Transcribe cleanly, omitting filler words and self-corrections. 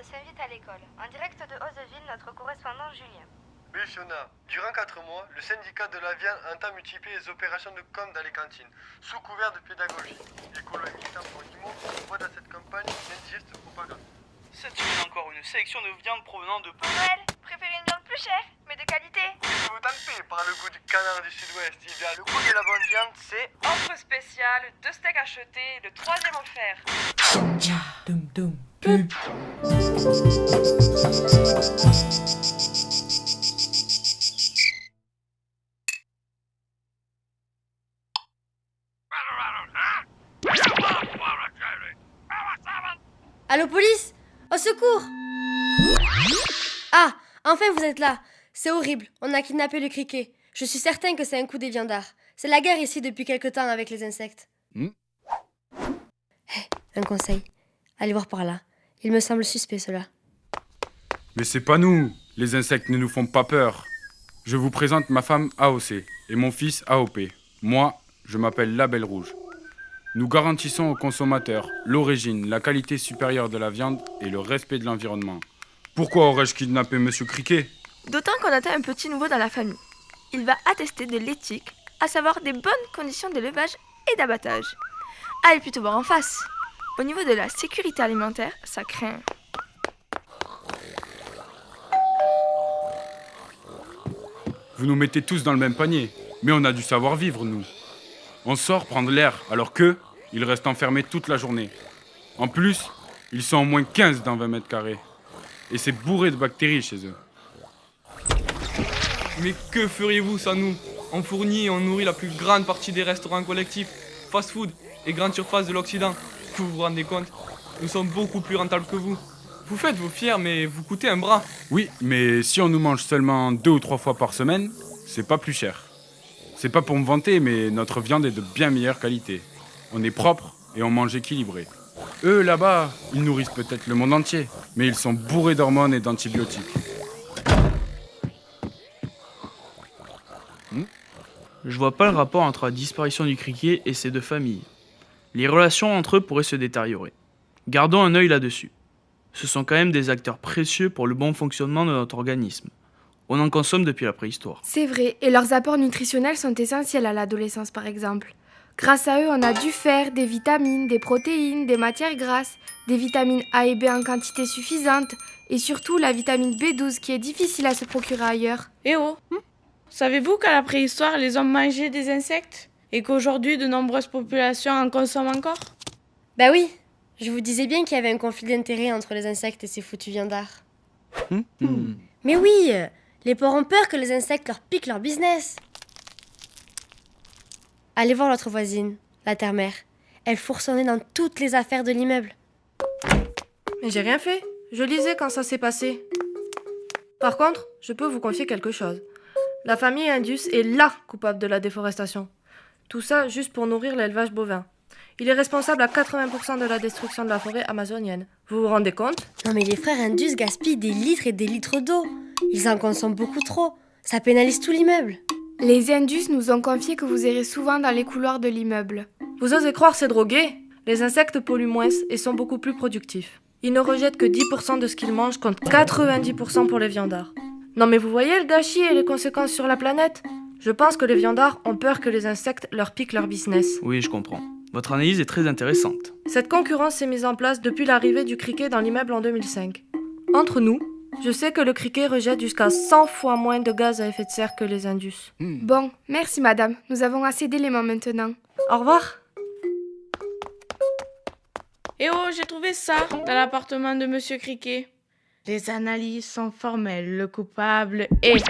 s'invite à l'école. En direct de Hauteville, notre correspondant Julien. Oui, Fiona. Durant 4 mois, le syndicat de la viande entend multiplier les opérations de com dans les cantines, sous couvert de pédagogie. Les colons militants pour l'IMO voient dans cette campagne une indigeste propagande. Cette semaine encore, une sélection de viande provenant de... Pour Noël, préférez une viande plus chère, mais de qualité. Si vous tentez par le goût du canard du sud-ouest, idéal, le goût de la bonne viande, c'est... Offre spéciale, 2 steaks achetés, le 3e offert. Allô, police? Au secours! Ah, enfin vous êtes là. C'est horrible, on a kidnappé le criquet. Je suis certain que c'est un coup des viandards. C'est la guerre ici depuis quelque temps avec les insectes. Hey, un conseil. Allez voir par là. Il me semble suspect, cela. Mais c'est pas nous. Les insectes ne nous font pas peur. Je vous présente ma femme AOC et mon fils AOP. Moi, je m'appelle Label Rouge. Nous garantissons aux consommateurs l'origine, la qualité supérieure de la viande et le respect de l'environnement. Pourquoi aurais-je kidnappé Monsieur Criquet? D'autant qu'on attend un petit nouveau dans la famille. Il va attester de l'éthique, à savoir des bonnes conditions d'élevage et d'abattage. Allez plutôt voir en face. Au niveau de la sécurité alimentaire, ça craint. Vous nous mettez tous dans le même panier, mais on a du savoir-vivre, nous. On sort prendre l'air, alors qu'eux, ils restent enfermés toute la journée. En plus, ils sont au moins 15 dans 20 mètres carrés. Et c'est bourré de bactéries chez eux. Mais que feriez-vous sans nous? On fournit et on nourrit la plus grande partie des restaurants collectifs, fast-food et grandes surfaces de l'Occident. Vous vous rendez compte? Nous sommes beaucoup plus rentables que vous. Vous faites vos fiers, mais vous coûtez un bras. Oui, mais si on nous mange seulement 2 ou 3 fois par semaine, c'est pas plus cher. C'est pas pour me vanter, mais notre viande est de bien meilleure qualité. On est propre et on mange équilibré. Eux, là-bas, ils nourrissent peut-être le monde entier, mais ils sont bourrés d'hormones et d'antibiotiques. Je vois pas le rapport entre la disparition du criquet et ces deux familles. Les relations entre eux pourraient se détériorer. Gardons un œil là-dessus. Ce sont quand même des acteurs précieux pour le bon fonctionnement de notre organisme. On en consomme depuis la préhistoire. C'est vrai, et leurs apports nutritionnels sont essentiels à l'adolescence par exemple. Grâce à eux, on a du fer, des vitamines, des protéines, des matières grasses, des vitamines A et B en quantité suffisante, et surtout la vitamine B12 qui est difficile à se procurer ailleurs. Eh oh, savez-vous qu'à la préhistoire, les hommes mangeaient des insectes? Et qu'aujourd'hui, de nombreuses populations en consomment encore? Bah oui, je vous disais bien qu'il y avait un conflit d'intérêts entre les insectes et ces foutus viandards. Mais oui, les porcs ont peur que les insectes leur piquent leur business. Allez voir l'autre voisine, la terre-mère. Elle fourçonnait dans toutes les affaires de l'immeuble. Mais j'ai rien fait. Je lisais quand ça s'est passé. Par contre, je peux vous confier quelque chose. La famille Indus est LA coupable de la déforestation. Tout ça juste pour nourrir l'élevage bovin. Il est responsable à 80% de la destruction de la forêt amazonienne. Vous vous rendez compte? Non mais les frères Indus gaspillent des litres et des litres d'eau. Ils en consomment beaucoup trop. Ça pénalise tout l'immeuble. Les Indus nous ont confié que vous irez souvent dans les couloirs de l'immeuble. Vous osez croire c'est drogué? Les insectes polluent moins et sont beaucoup plus productifs. Ils ne rejettent que 10% de ce qu'ils mangent contre 90% pour les viandards. Non mais vous voyez le gâchis et les conséquences sur la planète? Je pense que les viandards ont peur que les insectes leur piquent leur business. Oui, je comprends. Votre analyse est très intéressante. Cette concurrence s'est mise en place depuis l'arrivée du criquet dans l'immeuble en 2005. Entre nous, je sais que le criquet rejette jusqu'à 100 fois moins de gaz à effet de serre que les Indus. Bon, merci madame, nous avons assez d'éléments maintenant. Au revoir. Eh oh, j'ai trouvé ça dans l'appartement de Monsieur Criquet. Les analyses sont formelles, le coupable est...